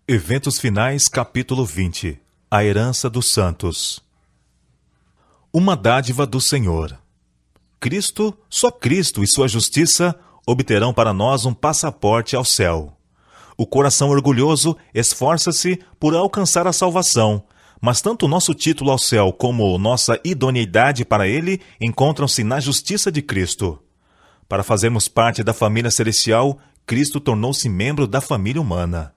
Eventos Finais, capítulo 20. A herança dos santos. Uma dádiva do Senhor. Cristo, só Cristo e sua justiça obterão para nós um passaporte ao céu. O coração orgulhoso esforça-se por alcançar a salvação, mas tanto nosso título ao céu como nossa idoneidade para ele encontram-se na justiça de Cristo. Para fazermos parte da família celestial, Cristo tornou-se membro da família humana.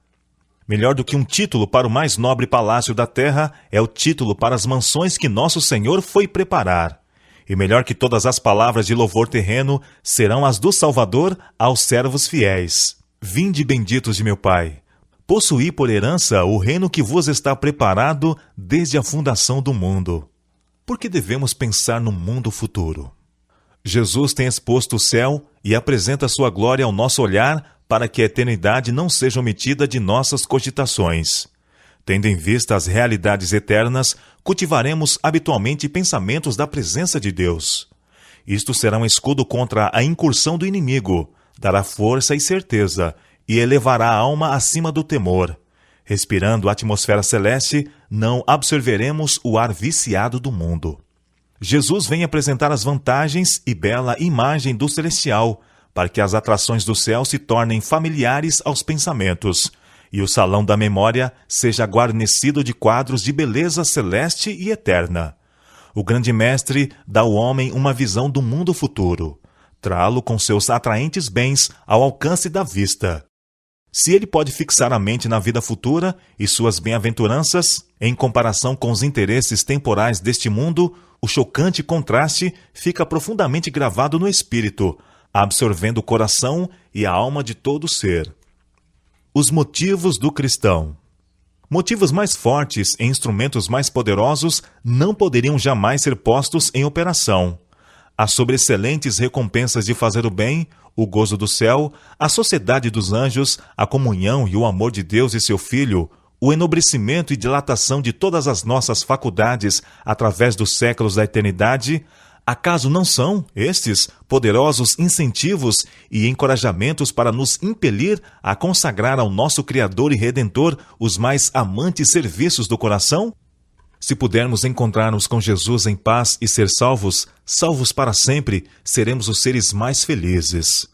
Melhor do que um título para o mais nobre palácio da terra é o título para as mansões que nosso Senhor foi preparar. E melhor que todas as palavras de louvor terreno serão as do Salvador aos servos fiéis. Vinde benditos de meu Pai. Possuí por herança o reino que vos está preparado desde a fundação do mundo. Por que devemos pensar no mundo futuro? Jesus tem exposto o céu e apresenta sua glória ao nosso olhar para que a eternidade não seja omitida de nossas cogitações. Tendo em vista as realidades eternas, cultivaremos habitualmente pensamentos da presença de Deus. Isto será um escudo contra a incursão do inimigo, dará força e certeza, e elevará a alma acima do temor. Respirando a atmosfera celeste, não absorveremos o ar viciado do mundo. Jesus vem apresentar as vantagens e bela imagem do celestial, para que as atrações do céu se tornem familiares aos pensamentos, e o salão da memória seja guarnecido de quadros de beleza celeste e eterna. O grande mestre dá ao homem uma visão do mundo futuro, trá-lo com seus atraentes bens ao alcance da vista. Se ele pode fixar a mente na vida futura e suas bem-aventuranças, em comparação com os interesses temporais deste mundo, o chocante contraste fica profundamente gravado no espírito, absorvendo o coração e a alma de todo ser. Os motivos do cristão. Motivos mais fortes e instrumentos mais poderosos não poderiam jamais ser postos em operação. As sobreexcelentes recompensas de fazer o bem, o gozo do céu, a sociedade dos anjos, a comunhão e o amor de Deus e seu Filho, o enobrecimento e dilatação de todas as nossas faculdades através dos séculos da eternidade, acaso não são estes poderosos incentivos e encorajamentos para nos impelir a consagrar ao nosso Criador e Redentor os mais amantes serviços do coração? Se pudermos encontrar-nos com Jesus em paz e ser salvos, salvos para sempre, seremos os seres mais felizes.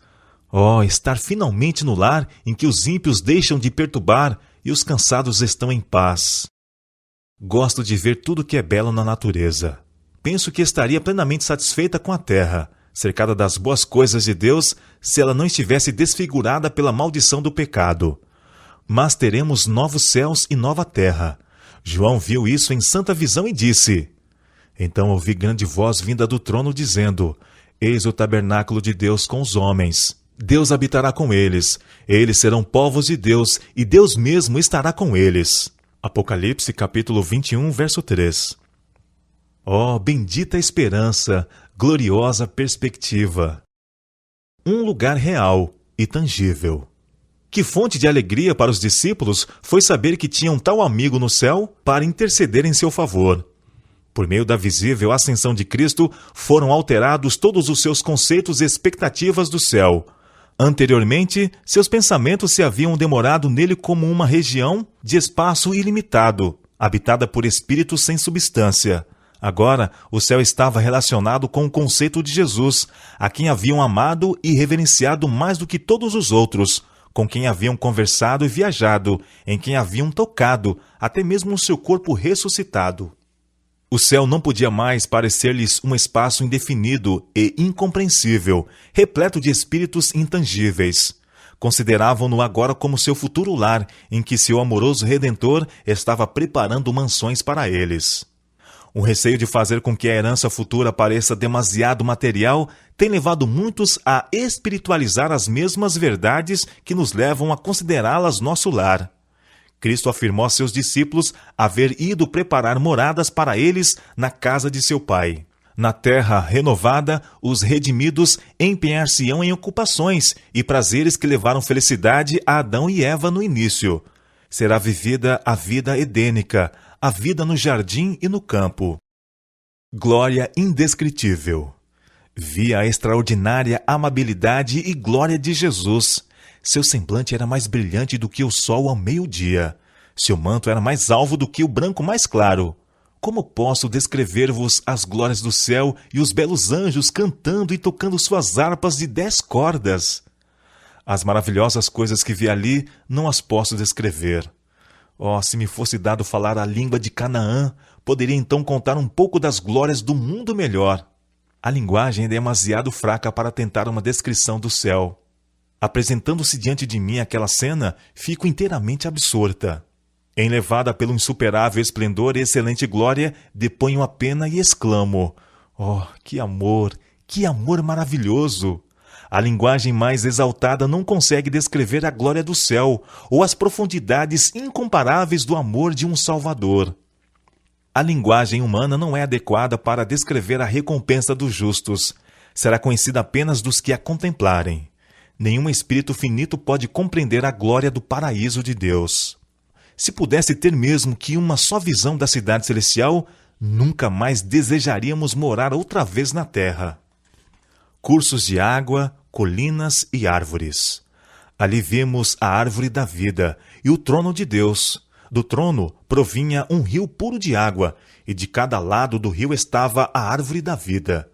Oh, estar finalmente no lar em que os ímpios deixam de perturbar e os cansados estão em paz. Gosto de ver tudo que é belo na natureza. Penso que estaria plenamente satisfeita com a terra, cercada das boas coisas de Deus, se ela não estivesse desfigurada pela maldição do pecado. Mas teremos novos céus e nova terra. João viu isso em santa visão e disse: Então ouvi grande voz vinda do trono dizendo: Eis o tabernáculo de Deus com os homens. Deus habitará com eles. Eles serão povos de Deus, e Deus mesmo estará com eles. Apocalipse capítulo 21, verso 3. Oh, bendita esperança, gloriosa perspectiva! Um lugar real e tangível. Que fonte de alegria para os discípulos foi saber que tinham tal amigo no céu para interceder em seu favor. Por meio da visível ascensão de Cristo, foram alterados todos os seus conceitos e expectativas do céu. Anteriormente, seus pensamentos se haviam demorado nele como uma região de espaço ilimitado, habitada por espíritos sem substância. Agora, o céu estava relacionado com o conceito de Jesus, a quem haviam amado e reverenciado mais do que todos os outros, com quem haviam conversado e viajado, em quem haviam tocado, até mesmo o seu corpo ressuscitado. O céu não podia mais parecer-lhes um espaço indefinido e incompreensível, repleto de espíritos intangíveis. Consideravam-no agora como seu futuro lar, em que seu amoroso Redentor estava preparando mansões para eles. O receio de fazer com que a herança futura pareça demasiado material tem levado muitos a espiritualizar as mesmas verdades que nos levam a considerá-las nosso lar. Cristo afirmou a seus discípulos haver ido preparar moradas para eles na casa de seu Pai. Na terra renovada, os redimidos empenhar-se-ão em ocupações e prazeres que levaram felicidade a Adão e Eva no início. Será vivida a vida edênica, a vida no jardim e no campo. Glória indescritível. Vi a extraordinária amabilidade e glória de Jesus. Seu semblante era mais brilhante do que o sol ao meio-dia. Seu manto era mais alvo do que o branco mais claro. Como posso descrever-vos as glórias do céu e os belos anjos cantando e tocando suas harpas de 10 cordas? As maravilhosas coisas que vi ali não as posso descrever. Oh, se me fosse dado falar a língua de Canaã, poderia então contar um pouco das glórias do mundo melhor. A linguagem é demasiado fraca para tentar uma descrição do céu. Apresentando-se diante de mim aquela cena, fico inteiramente absorta. Enlevada pelo insuperável esplendor e excelente glória, deponho a pena e exclamo: oh, que amor maravilhoso! A linguagem mais exaltada não consegue descrever a glória do céu ou as profundidades incomparáveis do amor de um Salvador. A linguagem humana não é adequada para descrever a recompensa dos justos. Será conhecida apenas dos que a contemplarem. Nenhum espírito finito pode compreender a glória do paraíso de Deus. Se pudesse ter mesmo que uma só visão da cidade celestial, nunca mais desejaríamos morar outra vez na terra. Cursos de água, colinas e árvores. Ali vimos a árvore da vida e o trono de Deus. Do trono provinha um rio puro de água, e de cada lado do rio estava a árvore da vida.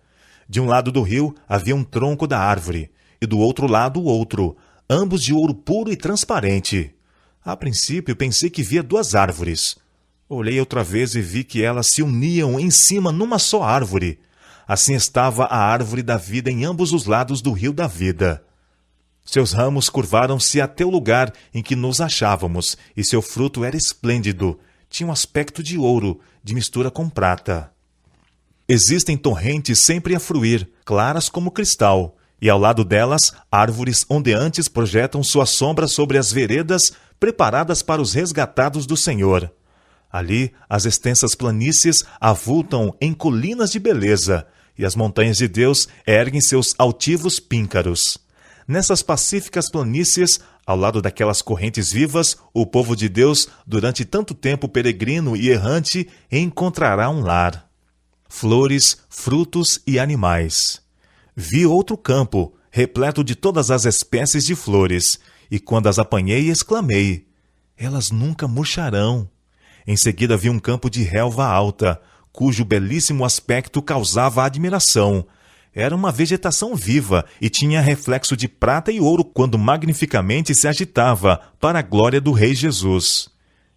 De um lado do rio havia um tronco da árvore, e do outro lado o outro, ambos de ouro puro e transparente. A princípio pensei que via 2 árvores. Olhei outra vez e vi que elas se uniam em cima numa só árvore. Assim estava a árvore da vida em ambos os lados do rio da vida. Seus ramos curvaram-se até o lugar em que nos achávamos, e seu fruto era esplêndido, tinha um aspecto de ouro, de mistura com prata. Existem torrentes sempre a fluir, claras como cristal, e ao lado delas, árvores ondeantes projetam sua sombra sobre as veredas preparadas para os resgatados do Senhor. Ali, as extensas planícies avultam em colinas de beleza, e as montanhas de Deus erguem seus altivos píncaros. Nessas pacíficas planícies, ao lado daquelas correntes vivas, o povo de Deus, durante tanto tempo peregrino e errante, encontrará um lar. Flores, frutos e animais. Vi outro campo, repleto de todas as espécies de flores, e quando as apanhei, exclamei: elas nunca murcharão. Em seguida vi um campo de relva alta, cujo belíssimo aspecto causava admiração. Era uma vegetação viva e tinha reflexo de prata e ouro quando magnificamente se agitava para a glória do Rei Jesus.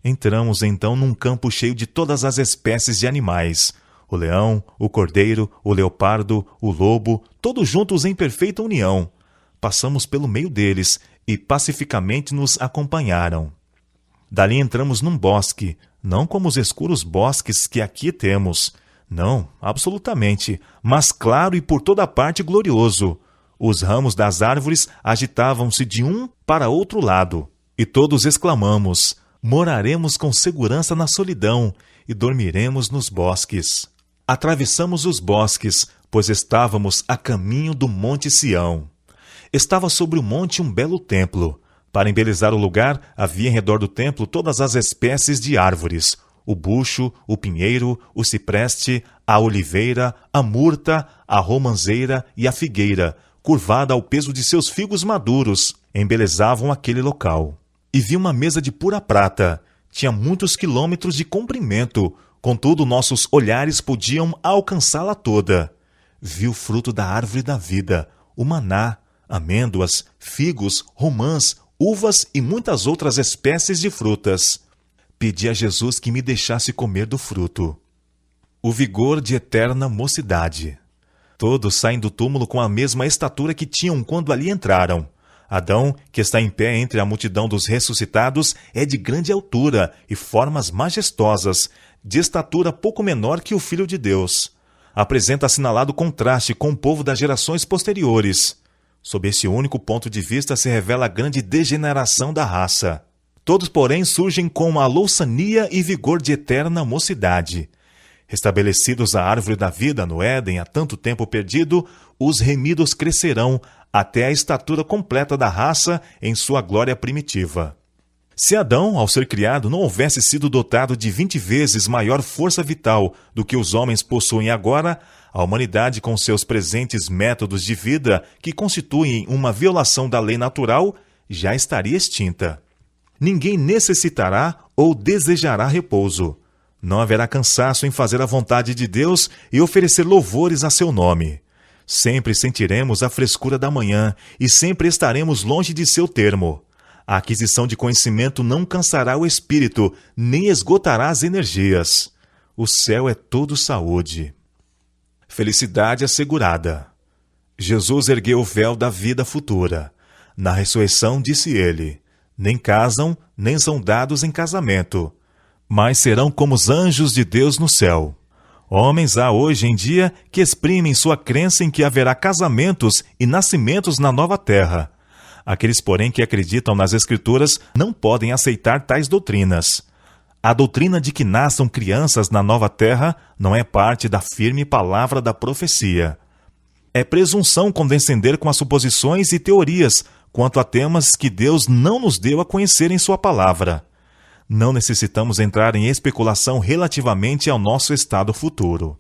Entramos então num campo cheio de todas as espécies de animais. O leão, o cordeiro, o leopardo, o lobo, todos juntos em perfeita união. Passamos pelo meio deles e pacificamente nos acompanharam. Dali entramos num bosque, não como os escuros bosques que aqui temos. Não, absolutamente, mas claro e por toda parte glorioso. Os ramos das árvores agitavam-se de um para outro lado, e todos exclamamos: moraremos com segurança na solidão e dormiremos nos bosques. Atravessamos os bosques, pois estávamos a caminho do Monte Sião. Estava sobre o monte um belo templo. Para embelezar o lugar, havia em redor do templo todas as espécies de árvores: o bucho, o pinheiro, o cipreste, a oliveira, a murta, a romanceira e a figueira, curvada ao peso de seus figos maduros, embelezavam aquele local. E vi uma mesa de pura prata. Tinha muitos quilômetros de comprimento, contudo nossos olhares podiam alcançá-la toda. Vi o fruto da árvore da vida, o maná, amêndoas, figos, romãs, uvas e muitas outras espécies de frutas. Pedi a Jesus que me deixasse comer do fruto. O vigor de eterna mocidade. Todos saem do túmulo com a mesma estatura que tinham quando ali entraram. Adão, que está em pé entre a multidão dos ressuscitados, é de grande altura e formas majestosas, de estatura pouco menor que o Filho de Deus. Apresenta assinalado contraste com o povo das gerações posteriores. Sob esse único ponto de vista se revela a grande degeneração da raça. Todos, porém, surgem com a louçania e vigor de eterna mocidade. Restabelecidos a árvore da vida no Éden há tanto tempo perdido, os remidos crescerão até a estatura completa da raça em sua glória primitiva. Se Adão, ao ser criado, não houvesse sido dotado de 20 vezes maior força vital do que os homens possuem agora, a humanidade, com seus presentes métodos de vida, que constituem uma violação da lei natural, já estaria extinta. Ninguém necessitará ou desejará repouso. Não haverá cansaço em fazer a vontade de Deus e oferecer louvores a seu nome. Sempre sentiremos a frescura da manhã e sempre estaremos longe de seu termo. A aquisição de conhecimento não cansará o espírito, nem esgotará as energias. O céu é todo saúde. Felicidade assegurada. Jesus ergueu o véu da vida futura. Na ressurreição disse ele: nem casam, nem são dados em casamento, mas serão como os anjos de Deus no céu. Homens há hoje em dia que exprimem sua crença em que haverá casamentos e nascimentos na nova terra. Aqueles, porém, que acreditam nas Escrituras não podem aceitar tais doutrinas. A doutrina de que nasçam crianças na nova terra não é parte da firme palavra da profecia. É presunção condescender com as suposições e teorias quanto a temas que Deus não nos deu a conhecer em sua palavra. Não necessitamos entrar em especulação relativamente ao nosso estado futuro.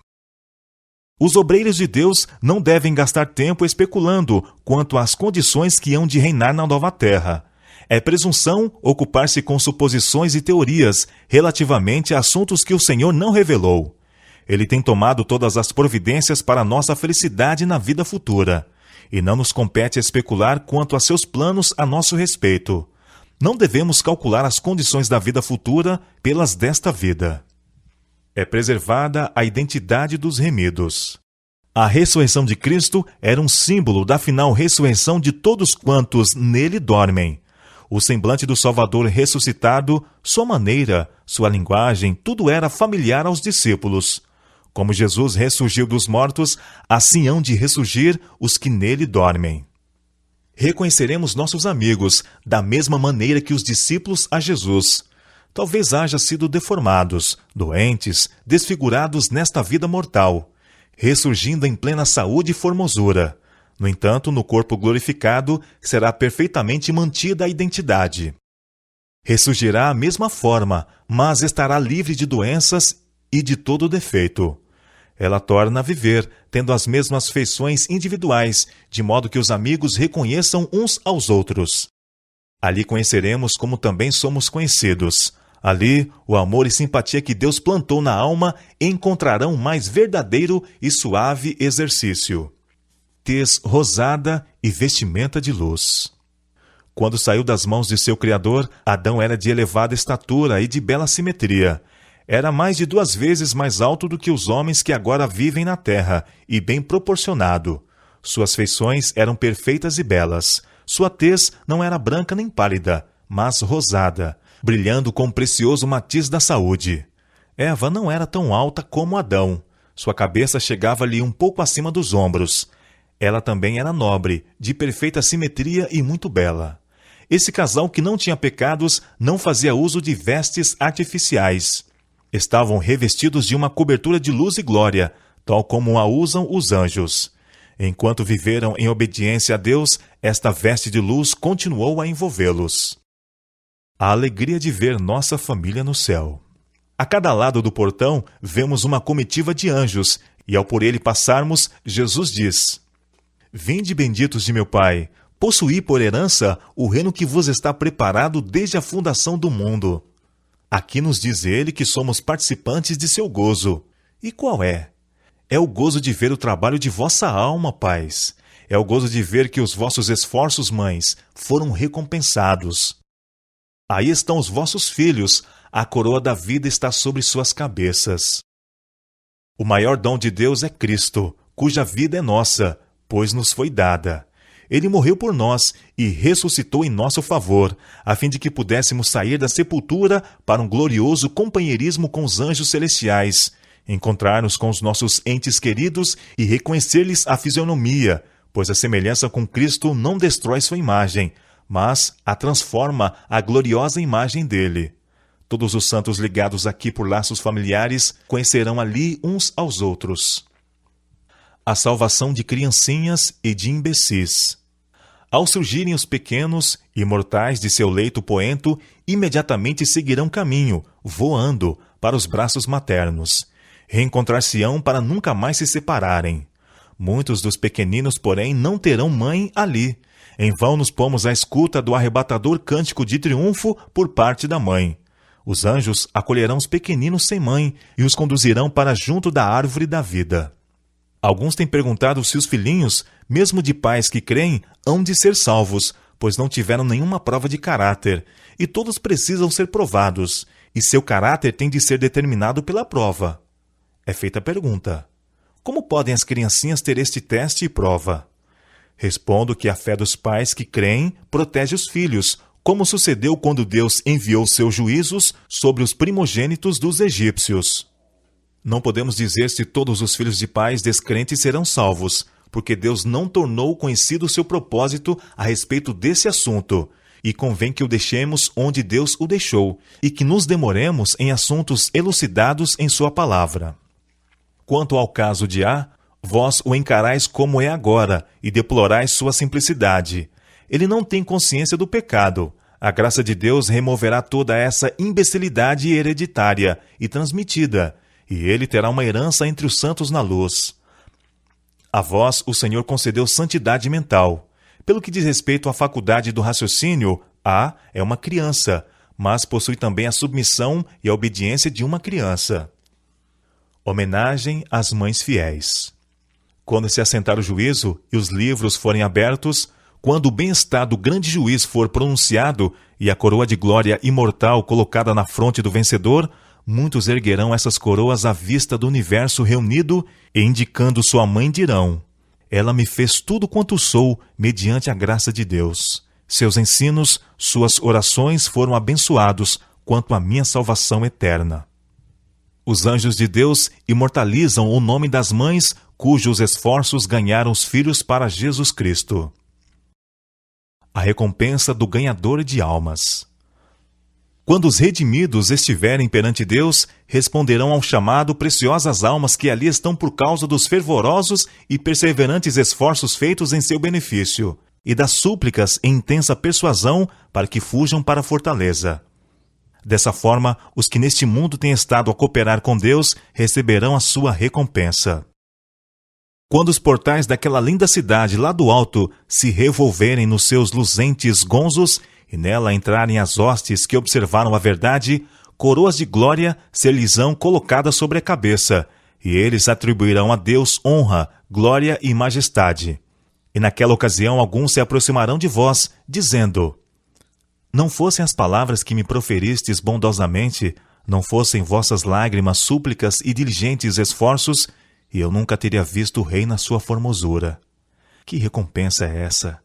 Os obreiros de Deus não devem gastar tempo especulando quanto às condições que hão de reinar na nova terra. É presunção ocupar-se com suposições e teorias relativamente a assuntos que o Senhor não revelou. Ele tem tomado todas as providências para nossa felicidade na vida futura, e não nos compete especular quanto a seus planos a nosso respeito. Não devemos calcular as condições da vida futura pelas desta vida. É preservada a identidade dos remidos. A ressurreição de Cristo era um símbolo da final ressurreição de todos quantos nele dormem. O semblante do Salvador ressuscitado, sua maneira, sua linguagem, tudo era familiar aos discípulos. Como Jesus ressurgiu dos mortos, assim hão de ressurgir os que nele dormem. Reconheceremos nossos amigos da mesma maneira que os discípulos a Jesus. Talvez haja sido deformados, doentes, desfigurados nesta vida mortal, ressurgindo em plena saúde e formosura. No entanto, no corpo glorificado será perfeitamente mantida a identidade. Ressurgirá à mesma forma, mas estará livre de doenças e de todo defeito. Ela torna a viver, tendo as mesmas feições individuais, de modo que os amigos reconheçam uns aos outros. Ali conheceremos como também somos conhecidos. Ali, o amor e simpatia que Deus plantou na alma encontrarão mais verdadeiro e suave exercício. Tez rosada e vestimenta de luz. Quando saiu das mãos de seu Criador, Adão era de elevada estatura e de bela simetria. Era mais de 2 vezes mais alto do que os homens que agora vivem na terra, e bem proporcionado. Suas feições eram perfeitas e belas. Sua tez não era branca nem pálida, mas rosada, brilhando com o precioso matiz da saúde. Eva não era tão alta como Adão. Sua cabeça chegava-lhe um pouco acima dos ombros. Ela também era nobre, de perfeita simetria e muito bela. Esse casal que não tinha pecados não fazia uso de vestes artificiais. Estavam revestidos de uma cobertura de luz e glória, tal como a usam os anjos. Enquanto viveram em obediência a Deus, esta veste de luz continuou a envolvê-los. A alegria de ver nossa família no céu. A cada lado do portão, vemos uma comitiva de anjos, e ao por ele passarmos, Jesus diz: Vinde, benditos de meu Pai, possuí por herança o reino que vos está preparado desde a fundação do mundo. Aqui nos diz ele que somos participantes de seu gozo. E qual é? É o gozo de ver o trabalho de vossa alma, pais. É o gozo de ver que os vossos esforços, mães, foram recompensados. Aí estão os vossos filhos, a coroa da vida está sobre suas cabeças. O maior dom de Deus é Cristo, cuja vida é nossa, pois nos foi dada. Ele morreu por nós e ressuscitou em nosso favor, a fim de que pudéssemos sair da sepultura para um glorioso companheirismo com os anjos celestiais, encontrar-nos com os nossos entes queridos e reconhecer-lhes a fisionomia, pois a semelhança com Cristo não destrói sua imagem, mas a transforma à gloriosa imagem dele. Todos os santos ligados aqui por laços familiares conhecerão ali uns aos outros. A salvação de criancinhas e de imbecis. Ao surgirem os pequenos, imortais de seu leito poento, imediatamente seguirão caminho, voando, para os braços maternos. Reencontrar-se-ão para nunca mais se separarem. Muitos dos pequeninos, porém, não terão mãe ali. Em vão nos pomos à escuta do arrebatador cântico de triunfo por parte da mãe. Os anjos acolherão os pequeninos sem mãe e os conduzirão para junto da árvore da vida. Alguns têm perguntado se os filhinhos, mesmo de pais que creem, hão de ser salvos, pois não tiveram nenhuma prova de caráter, e todos precisam ser provados, e seu caráter tem de ser determinado pela prova. É feita a pergunta: como podem as criancinhas ter este teste e prova? Respondo que a fé dos pais que creem protege os filhos, como sucedeu quando Deus enviou seus juízos sobre os primogênitos dos egípcios. Não podemos dizer se todos os filhos de pais descrentes serão salvos, porque Deus não tornou conhecido o seu propósito a respeito desse assunto, e convém que o deixemos onde Deus o deixou, e que nos demoremos em assuntos elucidados em sua palavra. Quanto ao caso de A, vós o encarais como é agora, e deplorais sua simplicidade. Ele não tem consciência do pecado. A graça de Deus removerá toda essa imbecilidade hereditária e transmitida, e ele terá uma herança entre os santos na luz. A vós o Senhor concedeu santidade mental. Pelo que diz respeito à faculdade do raciocínio, A é uma criança, mas possui também a submissão e a obediência de uma criança. Homenagem às mães fiéis. Quando se assentar o juízo e os livros forem abertos, quando o bem-estar do grande juiz for pronunciado e a coroa de glória imortal colocada na fronte do vencedor, muitos erguerão essas coroas à vista do universo reunido e, indicando sua mãe, dirão: ela me fez tudo quanto sou, mediante a graça de Deus. Seus ensinos, suas orações foram abençoados quanto à minha salvação eterna. Os anjos de Deus imortalizam o nome das mães cujos esforços ganharam os filhos para Jesus Cristo. A recompensa do ganhador de almas. Quando os redimidos estiverem perante Deus, responderão ao chamado preciosas almas que ali estão por causa dos fervorosos e perseverantes esforços feitos em seu benefício, e das súplicas em intensa persuasão para que fujam para a fortaleza. Dessa forma, os que neste mundo têm estado a cooperar com Deus receberão a sua recompensa. Quando os portais daquela linda cidade lá do alto se revolverem nos seus luzentes gonzos e nela entrarem as hostes que observaram a verdade, coroas de glória ser-lhes-ão colocadas sobre a cabeça, e eles atribuirão a Deus honra, glória e majestade. E naquela ocasião alguns se aproximarão de vós, dizendo: não fossem as palavras que me proferistes bondosamente, não fossem vossas lágrimas, súplicas e diligentes esforços, e eu nunca teria visto o rei na sua formosura. Que recompensa é essa?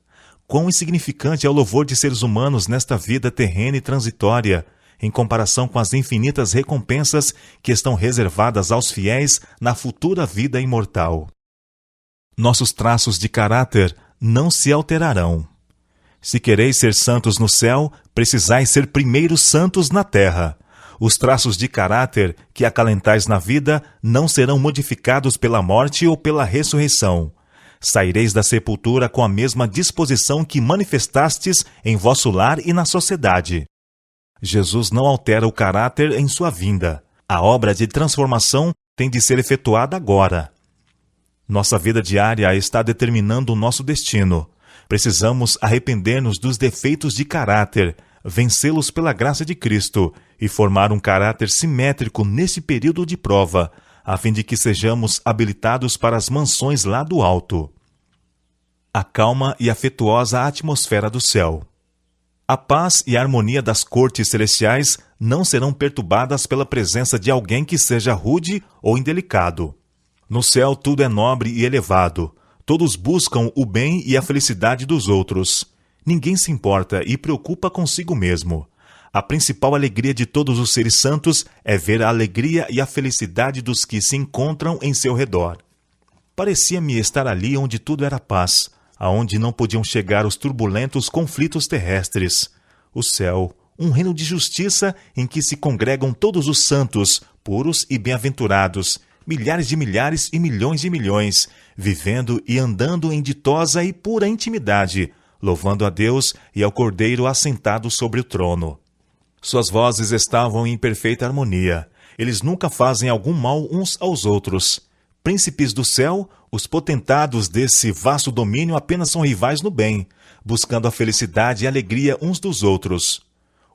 Quão insignificante é o louvor de seres humanos nesta vida terrena e transitória, em comparação com as infinitas recompensas que estão reservadas aos fiéis na futura vida imortal. Nossos traços de caráter não se alterarão. Se quereis ser santos no céu, precisais ser primeiro santos na terra. Os traços de caráter que acalentais na vida não serão modificados pela morte ou pela ressurreição. Saireis da sepultura com a mesma disposição que manifestastes em vosso lar e na sociedade. Jesus não altera o caráter em sua vinda. A obra de transformação tem de ser efetuada agora. Nossa vida diária está determinando o nosso destino. Precisamos arrepender-nos dos defeitos de caráter, vencê-los pela graça de Cristo e formar um caráter simétrico nesse período de prova, a fim de que sejamos habilitados para as mansões lá do alto. A calma e afetuosa atmosfera do céu. A paz e a harmonia das cortes celestiais não serão perturbadas pela presença de alguém que seja rude ou indelicado. No céu tudo é nobre e elevado. Todos buscam o bem e a felicidade dos outros. Ninguém se importa e preocupa consigo mesmo. A principal alegria de todos os seres santos é ver a alegria e a felicidade dos que se encontram em seu redor. Parecia-me estar ali onde tudo era paz, aonde não podiam chegar os turbulentos conflitos terrestres. O céu, um reino de justiça em que se congregam todos os santos, puros e bem-aventurados, milhares e milhões de milhões, vivendo e andando em ditosa e pura intimidade, louvando a Deus e ao Cordeiro assentado sobre o trono. Suas vozes estavam em perfeita harmonia. Eles nunca fazem algum mal uns aos outros. Príncipes do céu, os potentados desse vasto domínio apenas são rivais no bem, buscando a felicidade e a alegria uns dos outros.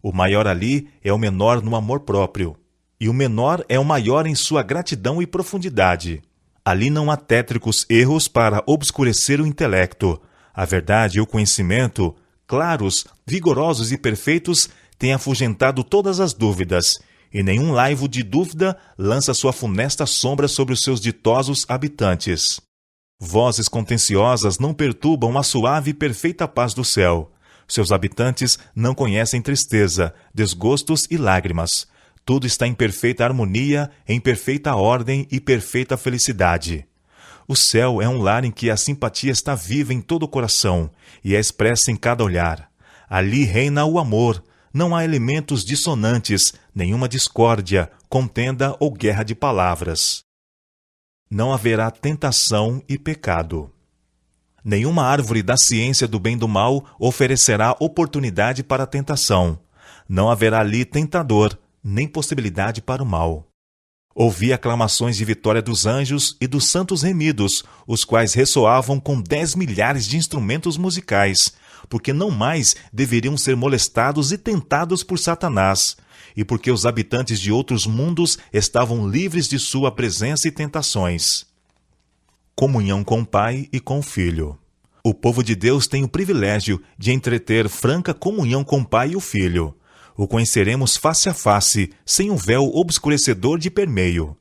O maior ali é o menor no amor próprio, e o menor é o maior em sua gratidão e profundidade. Ali não há tétricos erros para obscurecer o intelecto. A verdade e o conhecimento, claros, vigorosos e perfeitos, têm afugentado todas as dúvidas, e nenhum laivo de dúvida lança sua funesta sombra sobre os seus ditosos habitantes. Vozes contenciosas não perturbam a suave e perfeita paz do céu. Seus habitantes não conhecem tristeza, desgostos e lágrimas. Tudo está em perfeita harmonia, em perfeita ordem e perfeita felicidade. O céu é um lar em que a simpatia está viva em todo o coração e é expressa em cada olhar. Ali reina o amor, não há elementos dissonantes, nenhuma discórdia, contenda ou guerra de palavras. Não haverá tentação e pecado. Nenhuma árvore da ciência do bem e do mal oferecerá oportunidade para a tentação. Não haverá ali tentador, nem possibilidade para o mal. Ouvi aclamações de vitória dos anjos e dos santos remidos, os quais ressoavam com 10 milhares de instrumentos musicais, porque não mais deveriam ser molestados e tentados por Satanás, e porque os habitantes de outros mundos estavam livres de sua presença e tentações. Comunhão com o Pai e com o Filho. O povo de Deus tem o privilégio de entreter franca comunhão com o Pai e o Filho. O conheceremos face a face, sem um véu obscurecedor de permeio.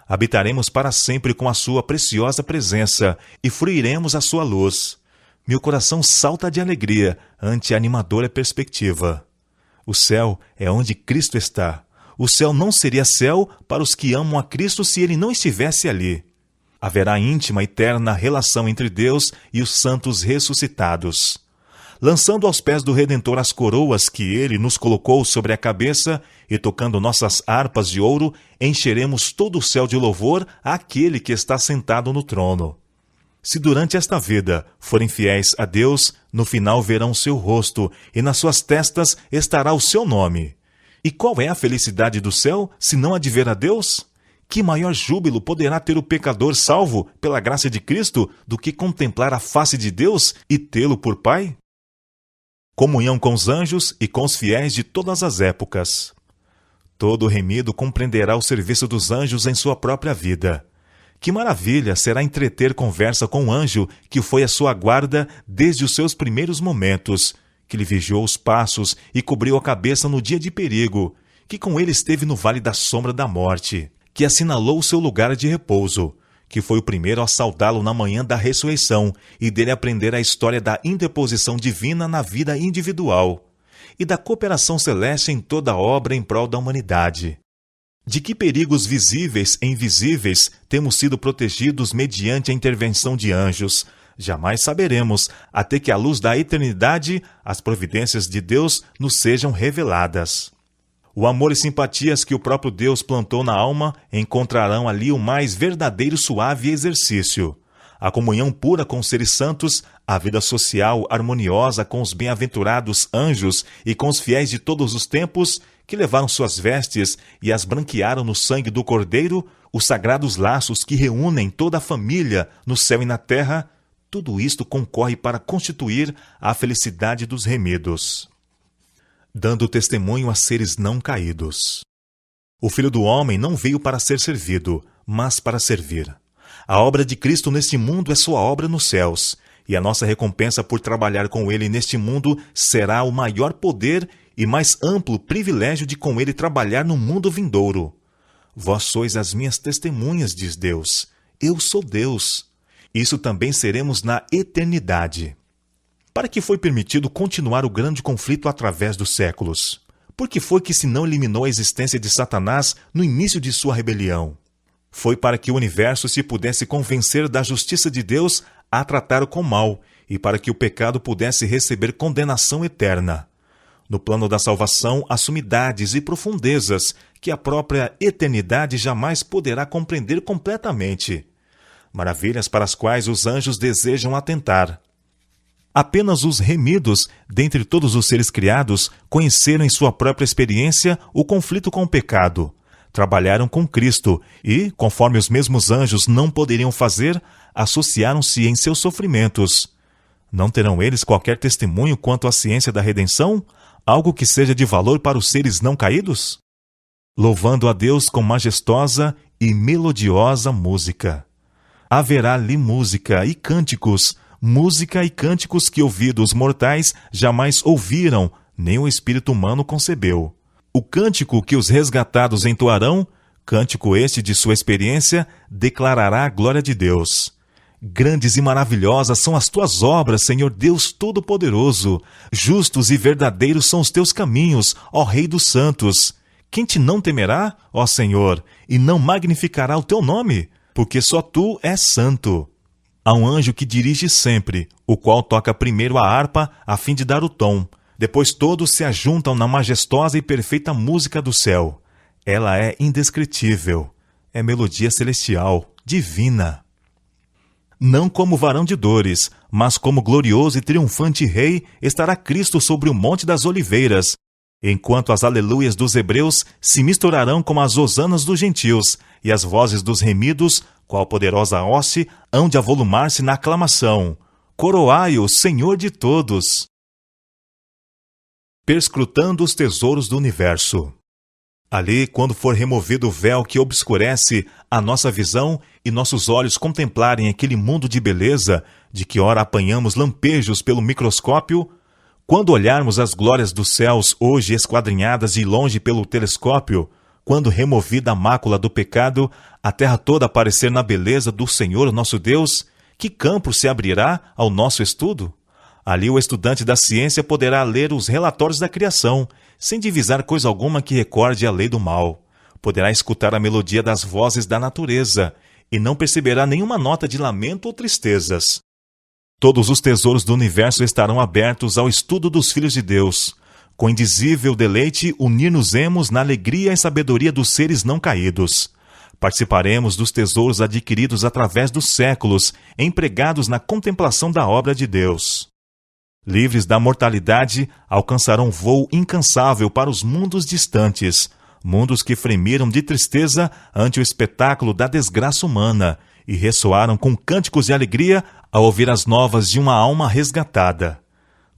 Habitaremos para sempre com a sua preciosa presença e fruiremos a sua luz. Meu coração salta de alegria ante a animadora perspectiva. O céu é onde Cristo está. O céu não seria céu para os que amam a Cristo se ele não estivesse ali. Haverá íntima e eterna relação entre Deus e os santos ressuscitados. Lançando aos pés do Redentor as coroas que ele nos colocou sobre a cabeça e tocando nossas harpas de ouro, encheremos todo o céu de louvor àquele que está sentado no trono. Se durante esta vida forem fiéis a Deus, no final verão seu rosto e nas suas testas estará o seu nome. E qual é a felicidade do céu, se não a de ver a Deus? Que maior júbilo poderá ter o pecador salvo pela graça de Cristo do que contemplar a face de Deus e tê-lo por Pai? Comunhão com os anjos e com os fiéis de todas as épocas. Todo remido compreenderá o serviço dos anjos em sua própria vida. Que maravilha será entreter conversa com um anjo que foi a sua guarda desde os seus primeiros momentos, que lhe vigiou os passos e cobriu a cabeça no dia de perigo, que com ele esteve no vale da sombra da morte, que assinalou o seu lugar de repouso, que foi o primeiro a saudá-lo na manhã da ressurreição e dele aprender a história da interposição divina na vida individual e da cooperação celeste em toda a obra em prol da humanidade. De que perigos visíveis e invisíveis temos sido protegidos mediante a intervenção de anjos, jamais saberemos, até que à luz da eternidade as providências de Deus nos sejam reveladas. O amor e simpatias que o próprio Deus plantou na alma encontrarão ali o mais verdadeiro suave exercício. A comunhão pura com os seres santos, a vida social harmoniosa com os bem-aventurados anjos e com os fiéis de todos os tempos, que levaram suas vestes e as branquearam no sangue do Cordeiro, os sagrados laços que reúnem toda a família no céu e na terra, tudo isto concorre para constituir a felicidade dos remidos. Dando testemunho a seres não caídos. O Filho do Homem não veio para ser servido, mas para servir. A obra de Cristo neste mundo é sua obra nos céus, e a nossa recompensa por trabalhar com Ele neste mundo será o maior poder e mais amplo privilégio de com Ele trabalhar no mundo vindouro. Vós sois as minhas testemunhas, diz Deus. Eu sou Deus. Isso também seremos na eternidade. Para que foi permitido continuar o grande conflito através dos séculos? Por que foi que se não eliminou a existência de Satanás no início de sua rebelião? Foi para que o universo se pudesse convencer da justiça de Deus a tratar com mal e para que o pecado pudesse receber condenação eterna. No plano da salvação, há sumidades e profundezas que a própria eternidade jamais poderá compreender completamente. Maravilhas para as quais os anjos desejam atentar. Apenas os remidos, dentre todos os seres criados, conheceram em sua própria experiência o conflito com o pecado. Trabalharam com Cristo e, conforme os mesmos anjos não poderiam fazer, associaram-se em seus sofrimentos. Não terão eles qualquer testemunho quanto à ciência da redenção? algo que seja de valor para os seres não caídos? Louvando a Deus com majestosa e melodiosa música. Haverá ali música e cânticos que ouvidos mortais jamais ouviram, nem o espírito humano concebeu. O cântico que os resgatados entoarão, cântico este de sua experiência, declarará a glória de Deus. Grandes e maravilhosas são as tuas obras, Senhor Deus Todo-Poderoso. Justos e verdadeiros são os teus caminhos, ó Rei dos Santos. Quem te não temerá, ó Senhor, e não magnificará o teu nome? Porque só tu és santo. Há um anjo que dirige sempre, o qual toca primeiro a harpa a fim de dar o tom. Depois todos se ajuntam na majestosa e perfeita música do céu. Ela é indescritível. É melodia celestial, divina. Não como varão de dores, mas como glorioso e triunfante rei, estará Cristo sobre o Monte das Oliveiras, enquanto as aleluias dos hebreus se misturarão com as hosanas dos gentios, e as vozes dos remidos, qual poderosa hoste, hão de avolumar-se na aclamação. Coroai-o, Senhor de todos! Perscrutando os tesouros do universo. Ali, quando for removido o véu que obscurece a nossa visão e nossos olhos contemplarem aquele mundo de beleza, de que ora apanhamos lampejos pelo microscópio, quando olharmos as glórias dos céus hoje esquadrinhadas de longe pelo telescópio, quando removida a mácula do pecado, a terra toda aparecer na beleza do Senhor nosso Deus, que campo se abrirá ao nosso estudo? Ali o estudante da ciência poderá ler os relatórios da criação, sem divisar coisa alguma que recorde a lei do mal. Poderá escutar a melodia das vozes da natureza, e não perceberá nenhuma nota de lamento ou tristezas. Todos os tesouros do universo estarão abertos ao estudo dos filhos de Deus. Com indizível deleite, unir-nos-emos na alegria e sabedoria dos seres não caídos. Participaremos dos tesouros adquiridos através dos séculos, empregados na contemplação da obra de Deus. Livres da mortalidade, alcançarão voo incansável para os mundos distantes, mundos que fremiram de tristeza ante o espetáculo da desgraça humana e ressoaram com cânticos de alegria ao ouvir as novas de uma alma resgatada.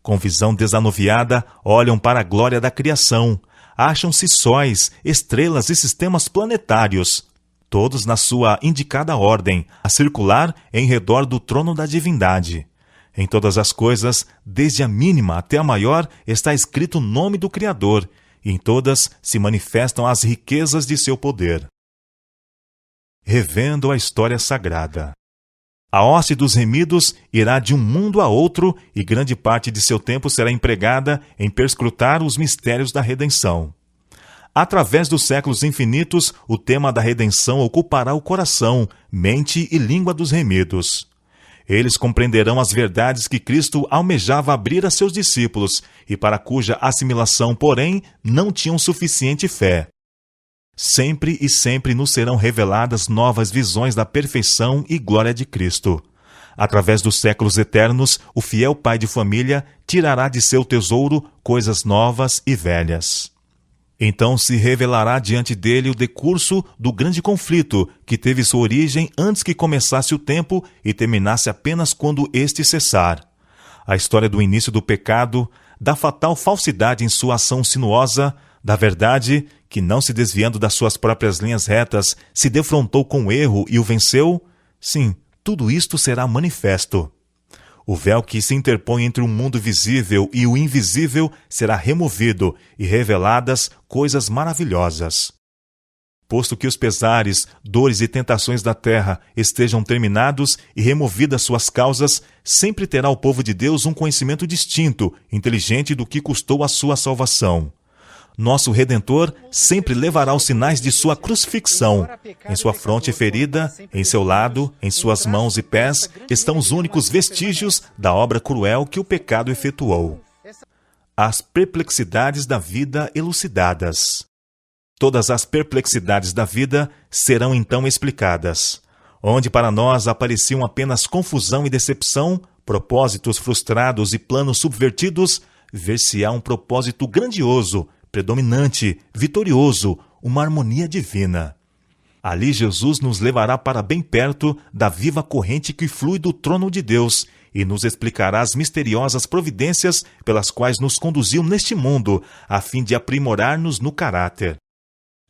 Com visão desanuviada, olham para a glória da criação, acham-se sóis, estrelas e sistemas planetários, todos na sua indicada ordem, a circular em redor do trono da divindade. Em todas as coisas, desde a mínima até a maior, está escrito o nome do Criador, e em todas se manifestam as riquezas de seu poder. Revendo a história sagrada. A hoste dos remidos irá de um mundo a outro, e grande parte de seu tempo será empregada em perscrutar os mistérios da redenção. Através dos séculos infinitos, o tema da redenção ocupará o coração, mente e língua dos remidos. Eles compreenderão as verdades que Cristo almejava abrir a seus discípulos e para cuja assimilação, porém, não tinham suficiente fé. Sempre e sempre nos serão reveladas novas visões da perfeição e glória de Cristo. Através dos séculos eternos, o fiel pai de família tirará de seu tesouro coisas novas e velhas. Então se revelará diante dele o decurso do grande conflito que teve sua origem antes que começasse o tempo e terminasse apenas quando este cessar. A história do início do pecado, da fatal falsidade em sua ação sinuosa, da verdade, que não se desviando das suas próprias linhas retas, se defrontou com o erro e o venceu? Sim, tudo isto será manifesto. O véu que se interpõe entre o mundo visível e o invisível será removido e reveladas coisas maravilhosas. Posto que os pesares, dores e tentações da terra estejam terminados e removidas suas causas, sempre terá o povo de Deus um conhecimento distinto, inteligente do que custou a sua salvação. Nosso Redentor sempre levará os sinais de sua crucifixão. Em sua fronte ferida, em seu lado, em suas mãos e pés, estão os únicos vestígios da obra cruel que o pecado efetuou. As perplexidades da vida elucidadas. Todas as perplexidades da vida serão então explicadas. Onde para nós apareciam apenas confusão e decepção, propósitos frustrados e planos subvertidos, ver-se-á um propósito grandioso, predominante, vitorioso, uma harmonia divina. Ali Jesus nos levará para bem perto da viva corrente que flui do trono de Deus e nos explicará as misteriosas providências pelas quais nos conduziu neste mundo, a fim de aprimorar-nos no caráter.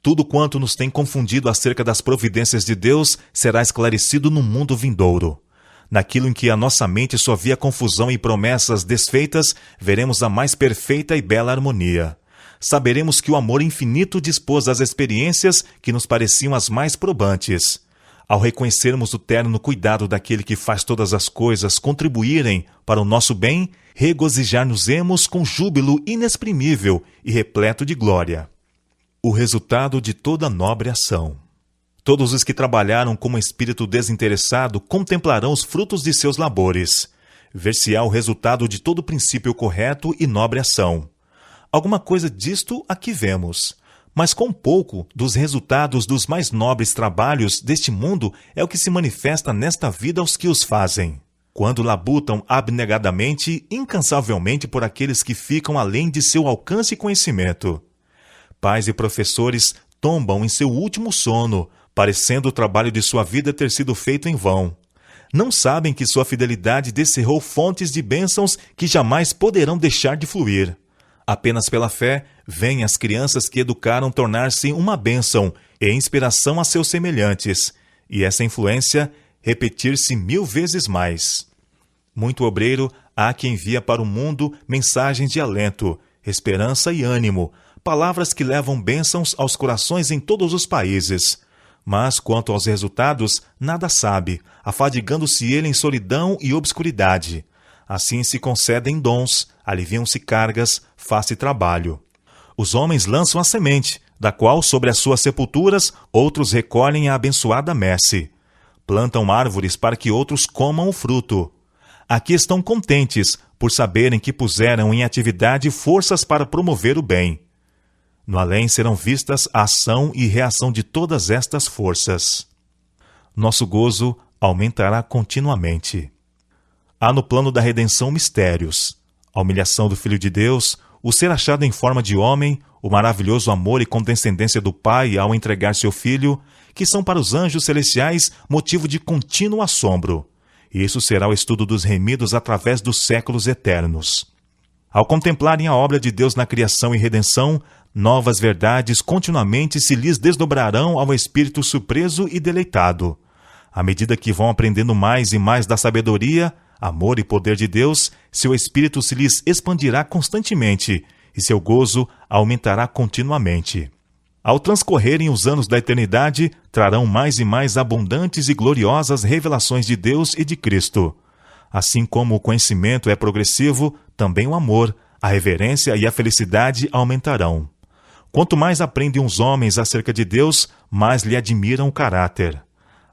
Tudo quanto nos tem confundido acerca das providências de Deus será esclarecido no mundo vindouro. Naquilo em que a nossa mente só via confusão e promessas desfeitas, veremos a mais perfeita e bela harmonia. Saberemos que o amor infinito dispôs as experiências que nos pareciam as mais probantes. Ao reconhecermos o terno cuidado daquele que faz todas as coisas contribuírem para o nosso bem, regozijar-nos-emos com júbilo inexprimível e repleto de glória. O resultado de toda nobre ação. Todos os que trabalharam com um espírito desinteressado contemplarão os frutos de seus labores. Ver-se-á o resultado de todo princípio correto e nobre ação. Alguma coisa disto aqui vemos, mas com pouco dos resultados dos mais nobres trabalhos deste mundo é o que se manifesta nesta vida aos que os fazem, quando labutam abnegadamente, incansavelmente por aqueles que ficam além de seu alcance e conhecimento. Pais e professores tombam em seu último sono, parecendo o trabalho de sua vida ter sido feito em vão. Não sabem que sua fidelidade descerrou fontes de bênçãos que jamais poderão deixar de fluir. Apenas pela fé, veem as crianças que educaram tornar-se uma bênção e inspiração a seus semelhantes, e essa influência repetir-se 1000 vezes mais. Muito obreiro há que envia para o mundo mensagens de alento, esperança e ânimo, palavras que levam bênçãos aos corações em todos os países. Mas, quanto aos resultados, nada sabe, afadigando-se ele em solidão e obscuridade. Assim se concedem dons, aliviam-se cargas, faz-se trabalho. Os homens lançam a semente, da qual, sobre as suas sepulturas, outros recolhem a abençoada messe. Plantam árvores para que outros comam o fruto. Aqui estão contentes, por saberem que puseram em atividade forças para promover o bem. No além serão vistas a ação e reação de todas estas forças. Nosso gozo aumentará continuamente. Há no plano da redenção mistérios. A humilhação do Filho de Deus, o ser achado em forma de homem, o maravilhoso amor e condescendência do Pai ao entregar seu Filho, que são para os anjos celestiais motivo de contínuo assombro. E isso será o estudo dos remidos através dos séculos eternos. Ao contemplarem a obra de Deus na criação e redenção, novas verdades continuamente se lhes desdobrarão ao espírito surpreso e deleitado. À medida que vão aprendendo mais e mais da sabedoria, amor e poder de Deus, seu espírito se lhes expandirá constantemente e seu gozo aumentará continuamente. Ao transcorrerem os anos da eternidade, trarão mais e mais abundantes e gloriosas revelações de Deus e de Cristo. Assim como o conhecimento é progressivo, também o amor, a reverência e a felicidade aumentarão. Quanto mais aprendem os homens acerca de Deus, mais lhe admiram o caráter.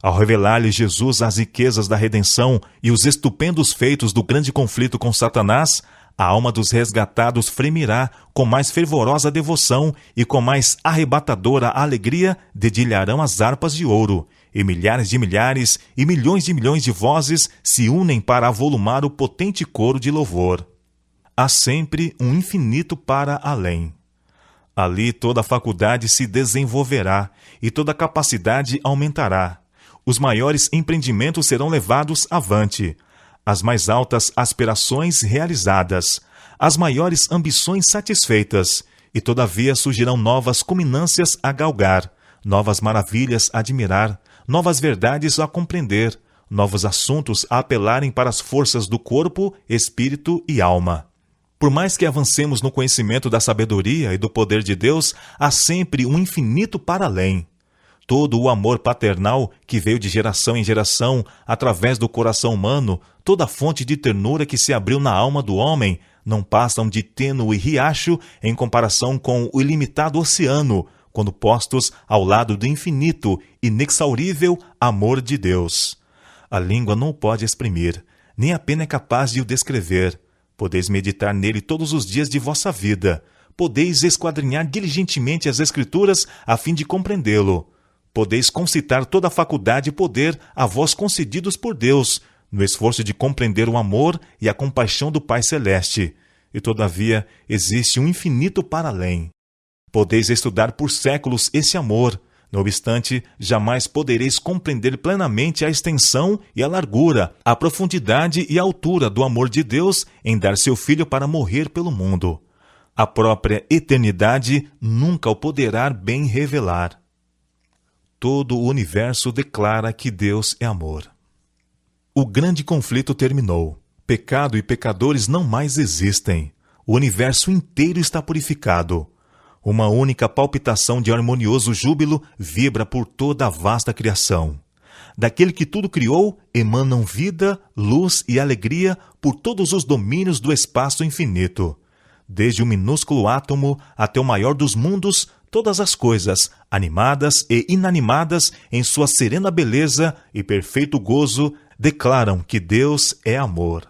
Ao revelar-lhe Jesus as riquezas da redenção e os estupendos feitos do grande conflito com Satanás, a alma dos resgatados fremirá com mais fervorosa devoção e com mais arrebatadora alegria dedilharão as harpas de ouro, e milhares de milhares e milhões de vozes se unem para avolumar o potente coro de louvor. Há sempre um infinito para além. Ali toda a faculdade se desenvolverá e toda a capacidade aumentará. Os maiores empreendimentos serão levados avante, as mais altas aspirações realizadas, as maiores ambições satisfeitas, e todavia surgirão novas culminâncias a galgar, novas maravilhas a admirar, novas verdades a compreender, novos assuntos a apelarem para as forças do corpo, espírito e alma. Por mais que avancemos no conhecimento da sabedoria e do poder de Deus, há sempre um infinito para além. Todo o amor paternal que veio de geração em geração, através do coração humano, toda a fonte de ternura que se abriu na alma do homem, não passam de tênue riacho em comparação com o ilimitado oceano, quando postos ao lado do infinito, inexaurível amor de Deus. A língua não o pode exprimir, nem a pena é capaz de o descrever. Podeis meditar nele todos os dias de vossa vida. Podeis esquadrinhar diligentemente as Escrituras a fim de compreendê-lo. Podeis concitar toda a faculdade e poder a vós concedidos por Deus, no esforço de compreender o amor e a compaixão do Pai Celeste. E, todavia, existe um infinito para além. Podeis estudar por séculos esse amor, No obstante, jamais podereis compreender plenamente a extensão e a largura, a profundidade e a altura do amor de Deus em dar seu Filho para morrer pelo mundo. A própria eternidade nunca o poderá bem revelar. Todo o universo declara que Deus é amor. O grande conflito terminou. Pecado e pecadores não mais existem. O universo inteiro está purificado. Uma única palpitação de harmonioso júbilo vibra por toda a vasta criação. Daquele que tudo criou, emanam vida, luz e alegria por todos os domínios do espaço infinito. Desde o minúsculo átomo até o maior dos mundos, todas as coisas, animadas e inanimadas, em sua serena beleza e perfeito gozo, declaram que Deus é amor.